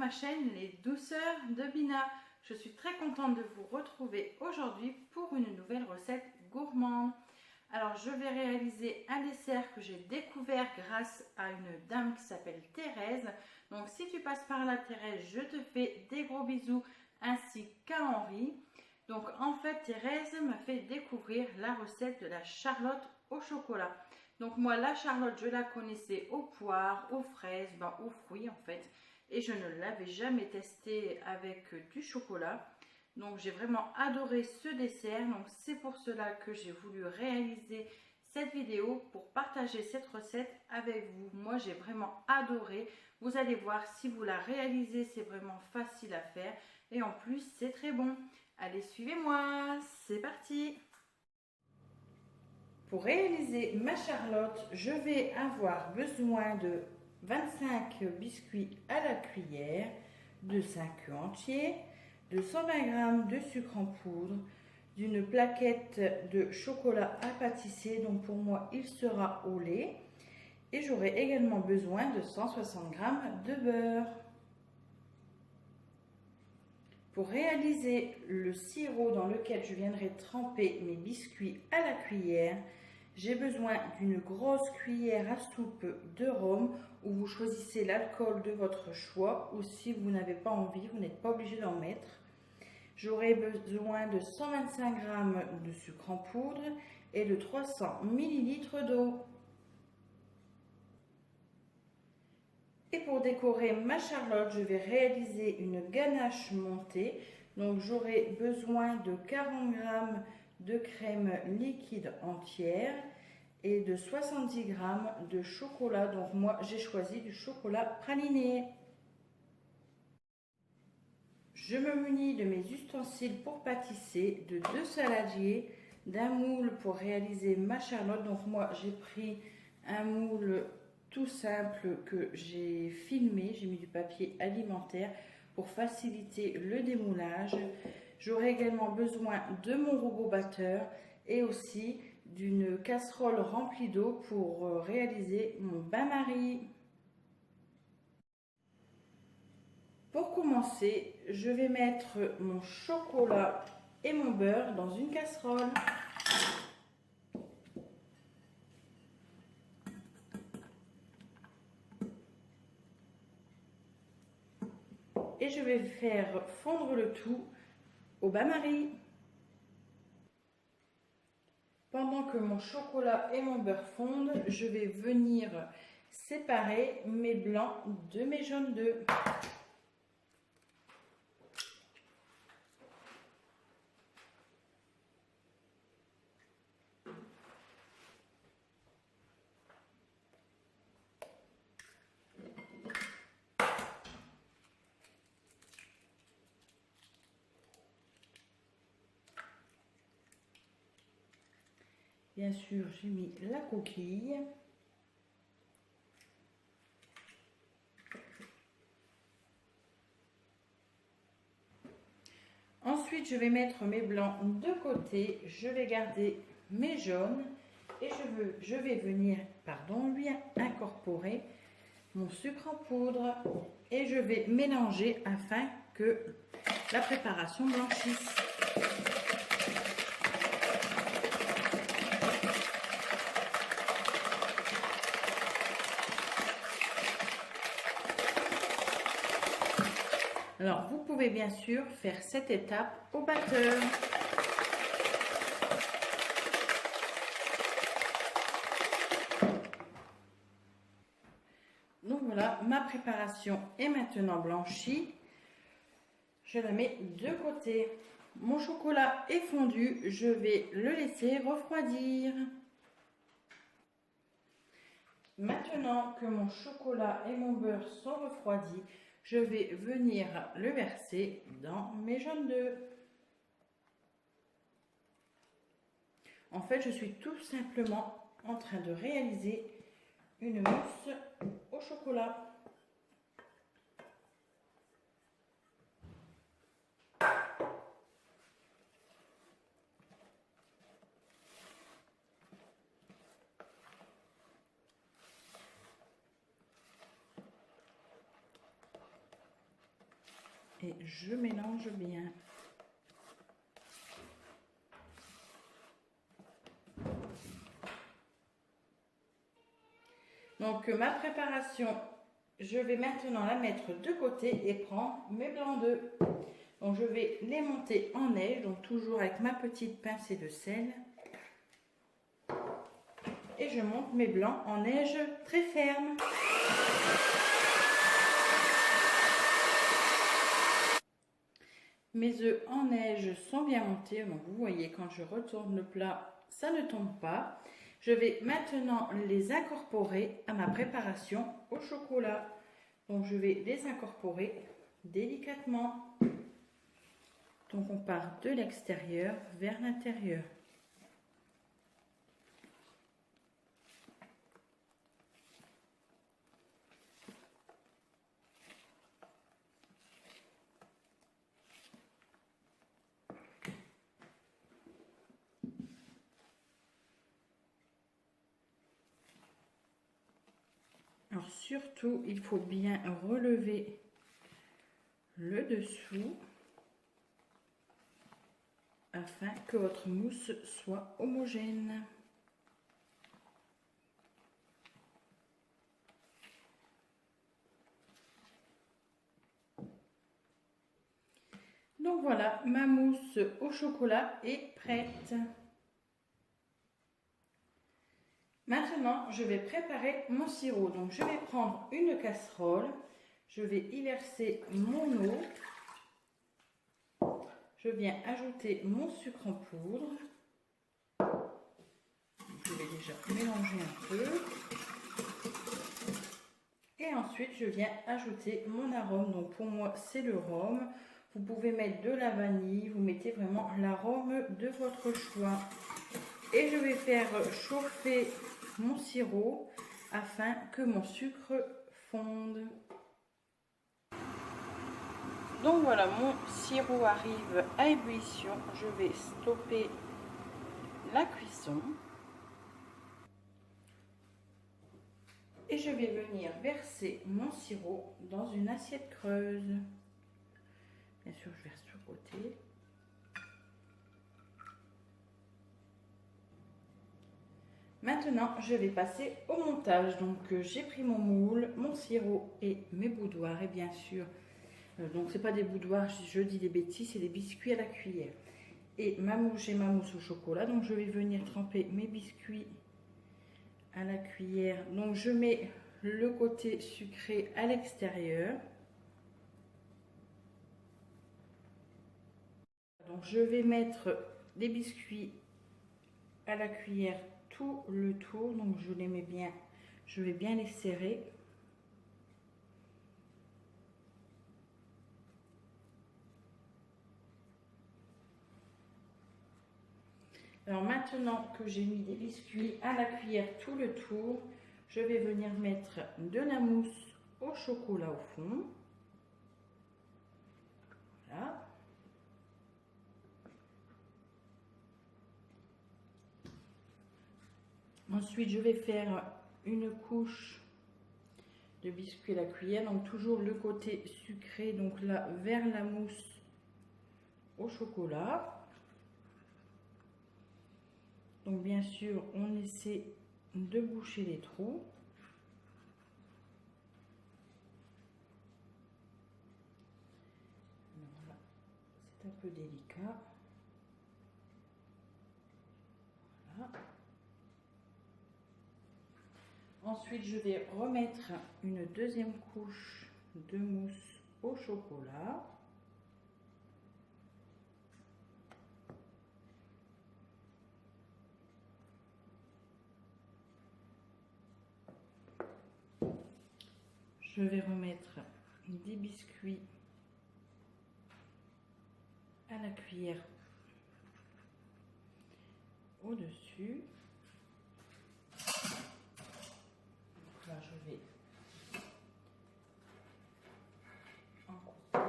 ma chaîne Les Douceurs de Bina. Je suis très contente de vous retrouver aujourd'hui pour une nouvelle recette gourmande. Alors je vais réaliser un dessert que j'ai découvert grâce à une dame qui s'appelle Thérèse. Donc si tu passes par là Thérèse, je te fais des gros bisous ainsi qu'à Henri. Donc en fait Thérèse m'a fait découvrir la recette de la charlotte au chocolat. Donc moi la charlotte je la connaissais aux poires, aux fraises, aux fruits en fait. Et je ne l'avais jamais testée avec du chocolat. Donc j'ai vraiment adoré ce dessert. Donc c'est pour cela que j'ai voulu réaliser cette vidéo pour partager cette recette avec vous. Moi j'ai vraiment adoré. Vous allez voir, si vous la réalisez, c'est vraiment facile à faire. Et en plus c'est très bon. Allez, suivez-moi, c'est parti! Pour réaliser ma charlotte, je vais avoir besoin de 25 biscuits à la cuillère, de 5 œufs entiers, de 120 g de sucre en poudre, d'une plaquette de chocolat à pâtisser, donc pour moi il sera au lait, et j'aurai également besoin de 160 g de beurre. Pour réaliser le sirop dans lequel je viendrai tremper mes biscuits à la cuillère, j'ai besoin d'une grosse cuillère à soupe de rhum, où vous choisissez l'alcool de votre choix, ou si vous n'avez pas envie, vous n'êtes pas obligé d'en mettre. J'aurai besoin de 125 g de sucre en poudre et de 300 ml d'eau. Et pour décorer ma charlotte, je vais réaliser une ganache montée. Donc j'aurai besoin de 40 g de crème liquide entière et de 70 g de chocolat. Donc moi j'ai choisi du chocolat praliné. Je me munis de mes ustensiles pour pâtisser, de 2 saladiers, d'un moule pour réaliser ma charlotte. Donc moi j'ai pris un moule tout simple que j'ai filmé, j'ai mis du papier alimentaire pour faciliter le démoulage. J'aurai également besoin de mon robot batteur et aussi d'une casserole remplie d'eau pour réaliser mon bain-marie. Pour commencer, je vais mettre mon chocolat et mon beurre dans une casserole. Et je vais faire fondre le tout au bain-marie. Pendant que mon chocolat et mon beurre fondent, je vais venir séparer mes blancs de mes jaunes d'œufs. Bien sûr, j'ai mis la coquille. Ensuite, je vais mettre mes blancs de côté. Je vais garder mes jaunes et je vais venir lui incorporer mon sucre en poudre et je vais mélanger afin que la préparation blanchisse. Alors, vous pouvez bien sûr faire cette étape au batteur. Donc voilà, ma préparation est maintenant blanchie. Je la mets de côté. Mon chocolat est fondu, je vais le laisser refroidir. Maintenant que mon chocolat et mon beurre sont refroidis, je vais venir le verser dans mes jaunes d'œufs. En fait, je suis tout simplement en train de réaliser une mousse au chocolat. et je mélange bien. Donc ma préparation, je vais maintenant la mettre de côté et prendre mes blancs d'œufs. Donc je vais les monter en neige, donc toujours avec ma petite pincée de sel. Et je monte mes blancs en neige très ferme. Mes œufs en neige sont bien montés, donc vous voyez quand je retourne le plat, ça ne tombe pas. Je vais maintenant les incorporer à ma préparation au chocolat. Donc je vais les incorporer délicatement. Donc on part de l'extérieur vers l'intérieur. Alors surtout, il faut bien relever le dessous afin que votre mousse soit homogène. Donc voilà, ma mousse au chocolat est prête. Maintenant, je vais préparer mon sirop. Donc je vais prendre une casserole, je vais y verser mon eau. Je viens ajouter mon sucre en poudre. Je vais déjà mélanger un peu. Et ensuite, je viens ajouter mon arôme. Donc pour moi, c'est le rhum. Vous pouvez mettre de la vanille. Vous mettez vraiment l'arôme de votre choix. Et je vais faire chauffer mon sirop afin que mon sucre fonde. Donc voilà, mon sirop arrive à ébullition. Je vais stopper la cuisson. Et je vais venir verser mon sirop dans une assiette creuse. Bien sûr, je verse sur le côté. Maintenant, je vais passer au montage. Donc, j'ai pris mon moule, mon sirop et mes boudoirs. Et bien sûr, donc c'est pas des boudoirs, je dis des bêtises, c'est des biscuits à la cuillère. Et j'ai ma mousse au chocolat. Donc, je vais venir tremper mes biscuits à la cuillère. Donc, je mets le côté sucré à l'extérieur. Donc, je vais mettre des biscuits à la cuillère tout le tour. Donc, je les mets bien, je vais bien les serrer. Alors maintenant que j'ai mis des biscuits à la cuillère tout le tour, je vais venir mettre de la mousse au chocolat au fond. Voilà. Ensuite, je vais faire une couche de biscuits à la cuillère. Donc toujours le côté sucré, donc là vers la mousse au chocolat. Donc bien sûr, on essaie de boucher les trous. Voilà. C'est un peu délicat. Voilà. Ensuite, je vais remettre une deuxième couche de mousse au chocolat. Je vais remettre des biscuits à la cuillère au-dessus. Là, je vais en couper.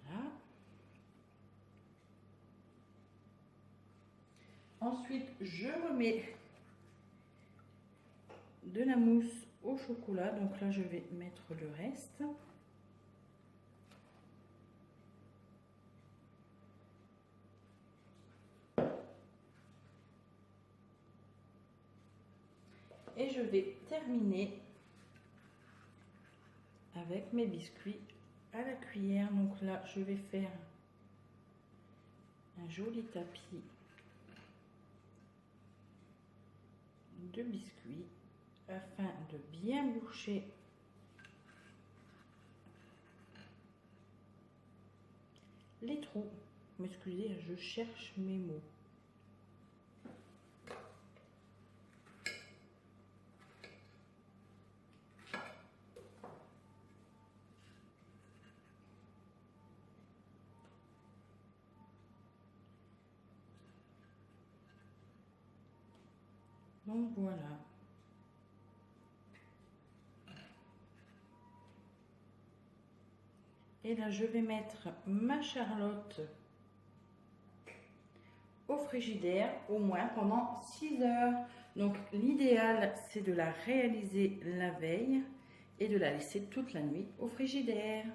Voilà. Ensuite, je remets de la mousse au chocolat. Donc là, je vais mettre le reste. Et je vais terminer avec mes biscuits à la cuillère. Donc là, je vais faire un joli tapis de biscuits afin de bien boucher les trous. M'excusez, je cherche mes mots. Donc voilà. Et là, je vais mettre ma charlotte au frigidaire au moins pendant 6 heures. Donc l'idéal, c'est de la réaliser la veille et de la laisser toute la nuit au frigidaire.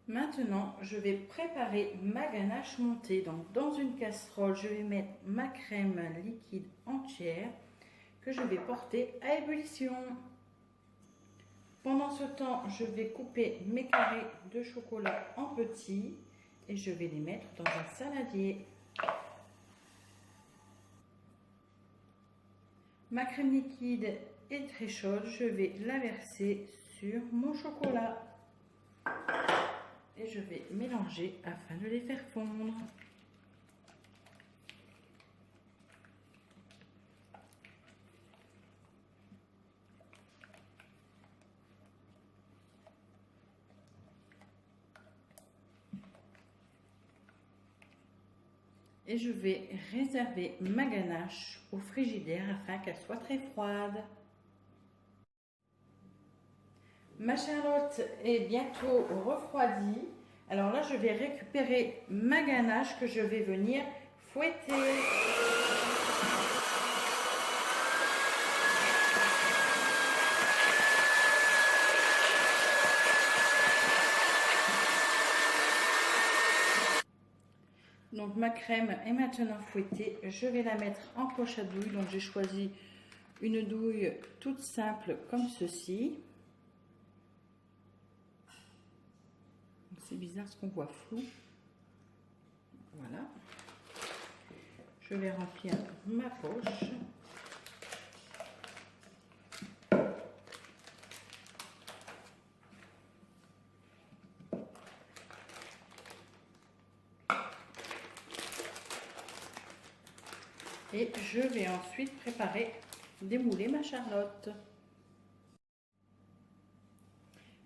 Maintenant, je vais préparer ma ganache montée. Donc dans une casserole, je vais mettre ma crème liquide entière que je vais porter à ébullition. Pendant ce temps, je vais couper mes carrés de chocolat en petits et je vais les mettre dans un saladier. Ma crème liquide est très chaude, je vais la verser sur mon chocolat et je vais mélanger afin de les faire fondre. Et je vais réserver ma ganache au frigidaire afin qu'elle soit très froide. Ma charlotte est bientôt refroidie. Alors là, je vais récupérer ma ganache que je vais venir fouetter. Donc ma crème est maintenant fouettée. Je vais la mettre en poche à douille. Donc j'ai choisi une douille toute simple comme ceci. C'est bizarre ce qu'on voit flou. Voilà. Je vais remplir ma poche. Et je vais ensuite préparer, démouler ma charlotte.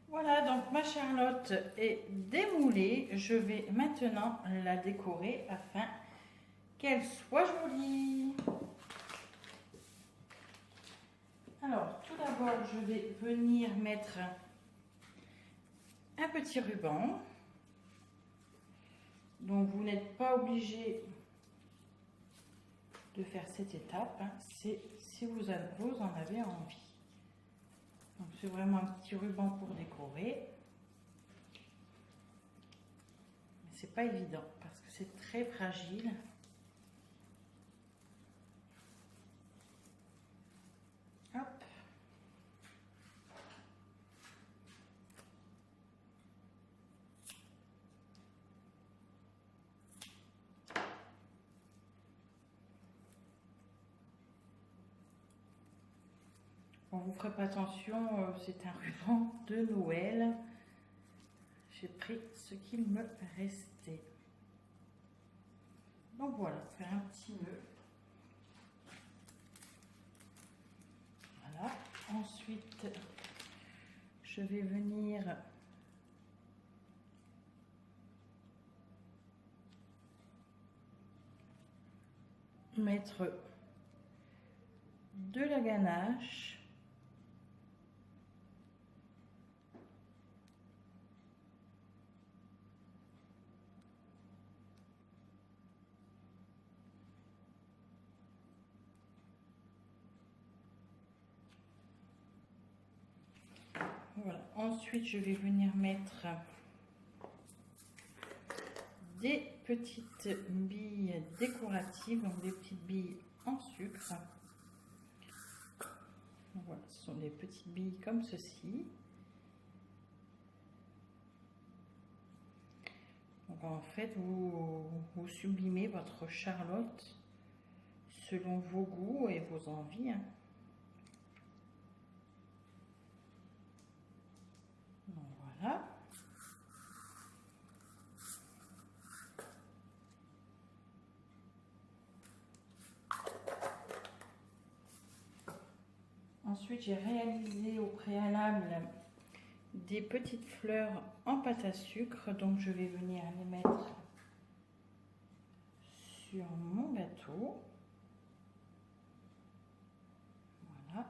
Voilà, donc ma charlotte est démoulée. Je vais maintenant la décorer afin qu'elle soit jolie. Alors, tout d'abord, je vais venir mettre un petit ruban. Donc, vous n'êtes pas obligé de faire cette étape, hein. C'est si vous en avez envie. Donc c'est vraiment un petit ruban pour décorer. Mais c'est pas évident parce que c'est très fragile. Hop. Bon, vous ferez pas attention, c'est un ruban de Noël. J'ai pris ce qu'il me restait. Donc voilà, faire un petit nœud. Voilà. Ensuite, je vais venir mettre de la ganache. Voilà. Ensuite, je vais venir mettre des petites billes décoratives, donc des petites billes en sucre. Voilà, ce sont des petites billes comme ceci. Donc en fait, vous sublimez votre charlotte selon vos goûts et vos envies. Donc voilà. Ensuite, j'ai réalisé au préalable des petites fleurs en pâte à sucre. Donc je vais venir les mettre sur mon gâteau. Voilà.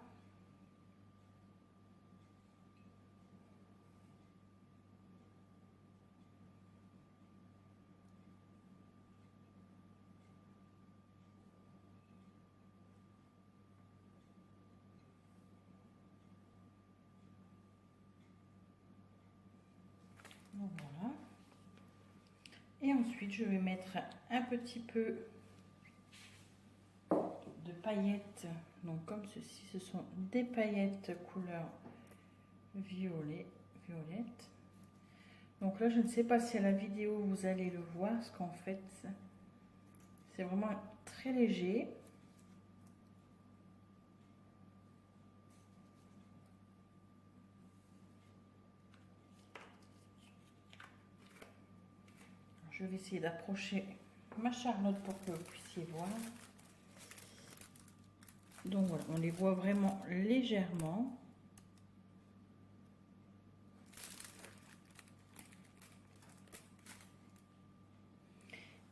Voilà. Et ensuite, je vais mettre un petit peu de paillettes. Donc comme ceci, ce sont des paillettes couleur violette. Donc là, je ne sais pas si à la vidéo vous allez le voir, parce qu'en fait, c'est vraiment très léger. Je vais essayer d'approcher ma charlotte pour que vous puissiez voir. Donc voilà, on les voit vraiment légèrement.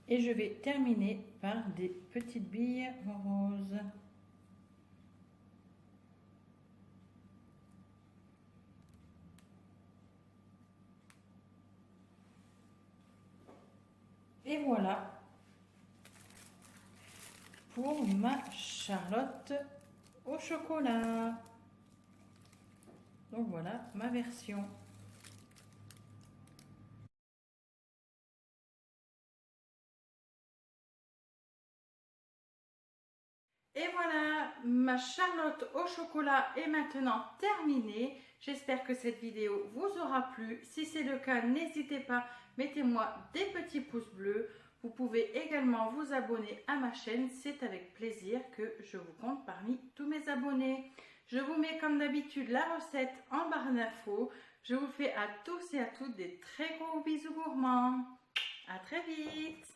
Et je vais terminer par des petites billes roses. Et voilà pour ma charlotte au chocolat. Donc voilà ma version. Et voilà, ma charlotte au chocolat est maintenant terminée. J'espère que cette vidéo vous aura plu. Si c'est le cas, n'hésitez pas, mettez-moi des petits pouces bleus. Vous pouvez également vous abonner à ma chaîne. C'est avec plaisir que je vous compte parmi tous mes abonnés. Je vous mets comme d'habitude la recette en barre d'infos. Je vous fais à tous et à toutes des très gros bisous gourmands. À très vite.